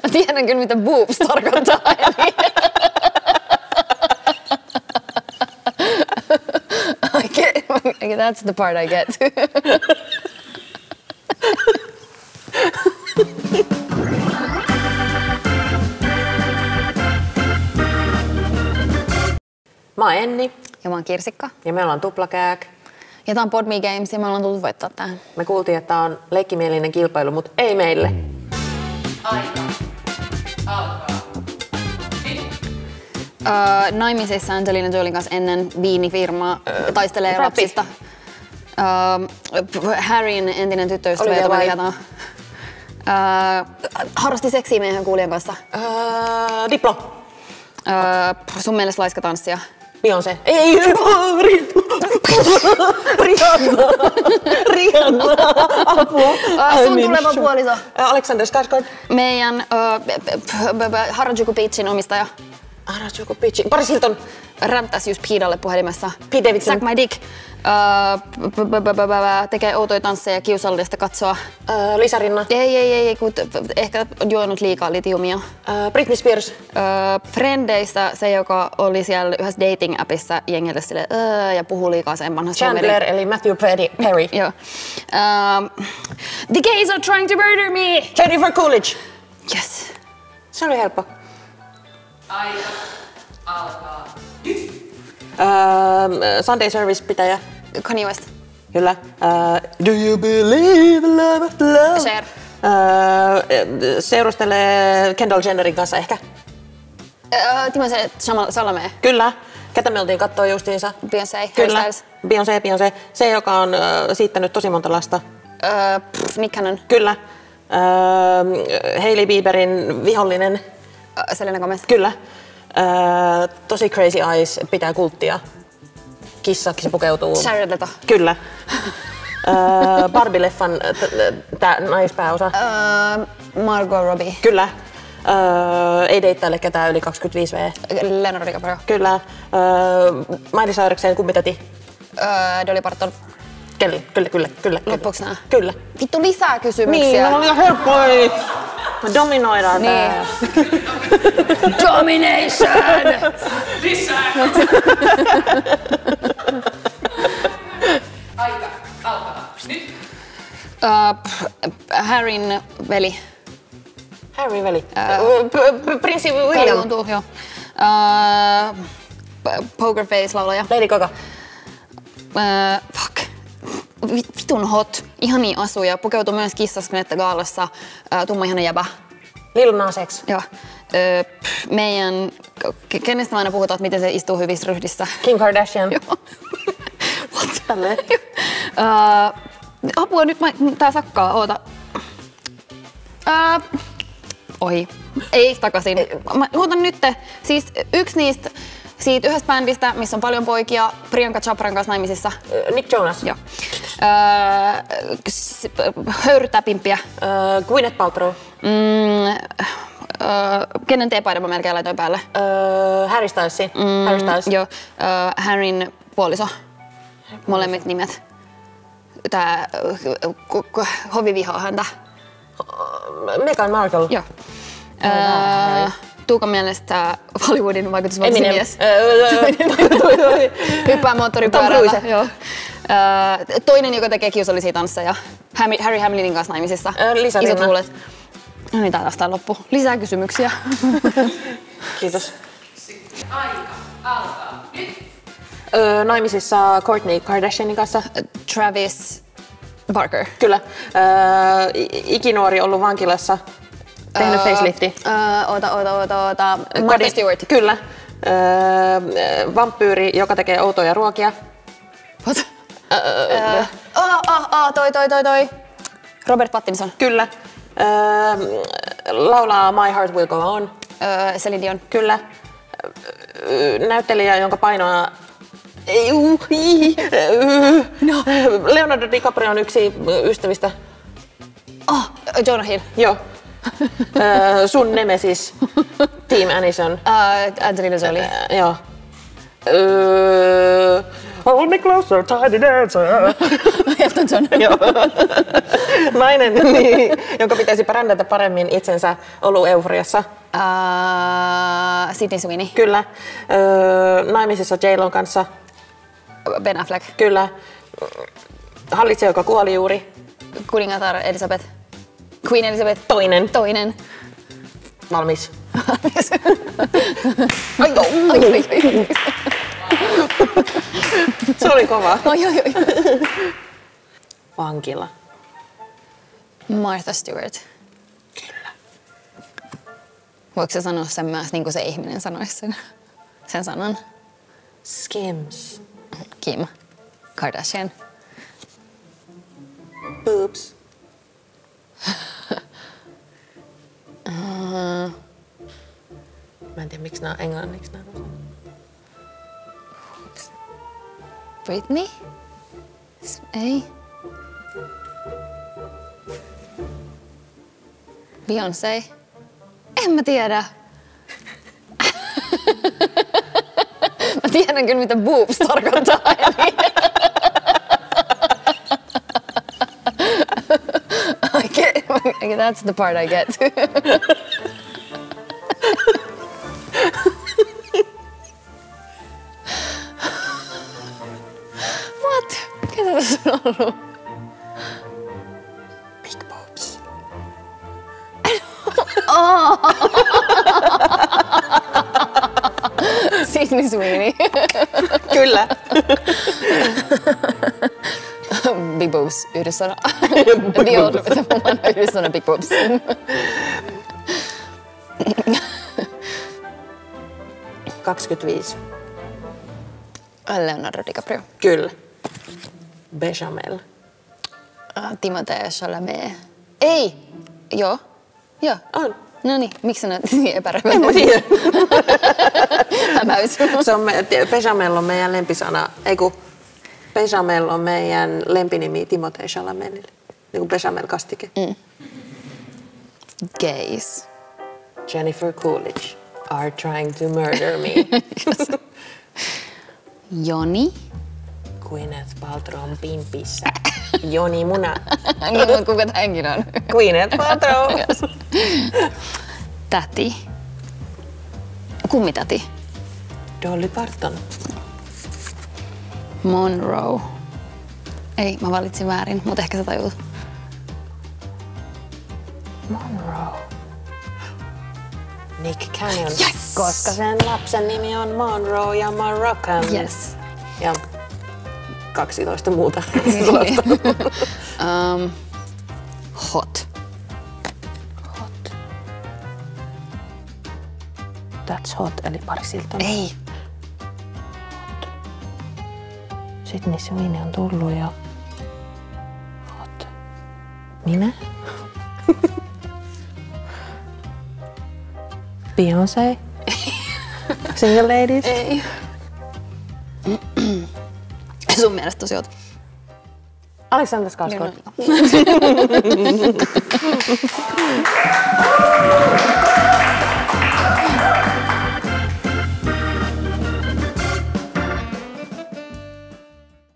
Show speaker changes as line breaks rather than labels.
Mä tiedän kyllä, mitä boobs tarkoittaa. That's the part I get.
Mä oon Enni.
Ja mä oon Kirsikka.
Ja me ollaan Tuplakääk.
Ja tää on Pod Me Games ja me ollaan tullut voittaa tää.
Me kuultiin, että tää on leikkimielinen kilpailu, mutta ei meille.
Aika alkaa.
Naimisissa Angelina Jolien kanssa ennen viinifirmaa taistelee lapsista. Harryn entinen tyttöystävä, jota valiataan. Harrasti seksiä meidän kuulijan kanssa.
Diplo.
Sun mielestä laiskatanssia.
Beyoncé. Ei, Rihanna. Apua.
Sun tuleva puoliso.
Alexander Skarsgård.
Meidän Harajuku Beachin omistaja.
Harajuku Beachin. Paris Hilton.
Rämptäs just Piidalle puhelimessa.
Pete Davidson.
Suck my dick. Tekee outoja tansseja ja kiusallista katsoa.
Lisa Rinna.
Ei, kun ehkä juonut liikaa litiumia.
Britney Spears.
Frendeistä se, joka oli siellä yhdessä dating-appissa jengille sille ja puhuu liikaa sen vanhasta
Chandler eli Matthew Perry.
Joo. The gays are trying to murder me!
Jennifer Coolidge.
Yes.
Se oli helppo.
Aika alkaa.
Sunday Service-pitäjä.
Kanye West.
Kyllä. Do you believe love after love?
Cher.
Seurustelee Kendall Jennerin kanssa ehkä.
Timothée Chalamet.
Kyllä. Ketä me oltiin kattoo justiinsa?
Beyoncé.
Kyllä. Beyoncé. Se, joka on siittänyt tosi monta lasta.
Nick Cannon.
Kyllä. Hailey Bieberin vihollinen.
Selena Gomez.
Kyllä. Tosi Crazy Eyes pitää kulttia. Kissa pukeutuu.
Jared Leto.
Kyllä. Barbie-leffan naispääosa.
Margot Robbie.
Kyllä. Ei deittaile ketään yli 25V.
Leonardo DiCaprio.
Kyllä. Miley Cyrusen kummitäti.
Dolly Parton.
Kyllä.
Loppuuks nää?
Kyllä.
Vittu lisää kysymyksiä.
Niin, ne on liian helppoja. Me dominoidaan
niin.
tää.
Domination!
Lisää! Aika alkaa. Nyt.
Harryn veli.
Harry veli. Prinssi William.
Kaljontuu, joo. Poker Face laulaja.
Lady Gaga.
Fuck. Vitun hot. Ihania asuja. Pukeutui myös Kissaskenettä gaalassa. Tummaihainen jäbä.
Lil Nas X.
Joo. Meidän... Kenestä me aina puhutaan, että miten se istuu hyvissä ryhdissä?
Kim Kardashian.
Joo.
What? Tälleen.
Apua, nyt tää sakkaa. Oota. Ohi. Ei takaisin. Mä otan nyt. Siis yksi niistä siitä yhdestä bändistä, missä on paljon poikia, Priyanka Chopran kanssa naimisissa.
Nick Jonas.
Joo. Höyrytäpimpiä.
Gwyneth Paltrow.
Kenen teepaidan mä melkein laitoin päälle?
Harry Stylesin. Harry Styles.
Joo. Harryn puoliso. Molemmat nimet. Tää hovi vihaa häntä.
Meghan Markle.
Joo. Tuukan mielestä Hollywoodin vaikutusvaltamies. Hyppää moottoripyörällä. Joo. Toinen, joka tekee kiusallisia tansseja. Harry Hamlinin kanssa naimisissa.
Lisa
Isot
Rinna.
huulet. No niin, tää taas loppu. Lisää kysymyksiä.
Kiitos.
Aika alkaa. Nyt.
Naimisissa Kourtney Kardashianin kanssa.
Travis Barker.
Kyllä. Ikinuori ollut vankilassa. Tehnyt facelifti.
Oota. Martha Stewart.
Kyllä. Vampyyri, joka tekee outoja ruokia.
What? Toi. Robert Pattinson.
Kyllä. Laulaa My Heart Will Go On.
Celine Dion.
Kyllä. Näyttelijä, jonka painoa... No. Leonardo DiCaprio on yksi ystävistä.
Jonah Hill.
Joo. Sun nemesis, Team Aniston.
Angelina Jolie.
Joo. Hold me closer, tiny dancer.
Elton John.
Joo. Nainen, niin, jonka pitäisi brändätä paremmin itsensä, ollut euforiassa.
Sydney Sweeney.
Kyllä. Naimisissa J-Lon kanssa.
Ben Affleck.
Kyllä. Hallitsija, joka kuoli juuri.
Kuningatar Elizabeth. Queen Elizabeth. Toinen.
Valmis.
Ai.
Se oli kova.
Oi.
Vankila.
Martha Stewart.
Kyllä.
Voiko se sanoa sen myös niin kuin se ihminen sanoisi sen sanan?
Skims.
Kim Kardashian.
Boobs. Mä en tiedä, miksi nää on englanniksi.
Britney? Ei. Beyoncé? En mä tiedä. Mä tiedän kyllä, mitä boobs tarkoittaa. That's the part I get. What? Ketä tässä on ollut?
Big boobs.
Sydney Sweeney.
Kyllä.
Big boobs, yhdyssana. The old woman, yhdyssana big boobs.
$25.
Leonardo DiCaprio.
Kyllä. Bechamel.
Timothée Chalamet. Ei! Joo.
On.
No niin, miksi sä näet niin epäröivää?
En mä tiedä.
Hämäys.
Bechamel on meidän lempisana. Bechamel on meidän lempinimi Timothée Chalametille. Niin kuin bechamel-kastike.
Gays.
Jennifer Coolidge are trying to murder me.
Joni.
Gwyneth Paltrow pimpissä. Joni Muna.
Niin, kuka tämä henkilö on?
Gwyneth Paltrow.
Täti. Kummitäti.
Dolly Parton.
Monroe. Ei, mä valitsin väärin, mutta ehkä sä tajuut.
Monroe. Nick Cannon.
Yes!
Koska sen lapsen nimi on Monroe ja Moroccan.
Yes.
Ja 12 muuta.
Hot.
That's hot, eli Paris Hilton.
Ei.
Sydney Sweeney on tullut ja... Hot. Minä? Beyoncé? Single Ladies?
Ei. Sun mielestä tosi hot.
Alexander Skarsgård.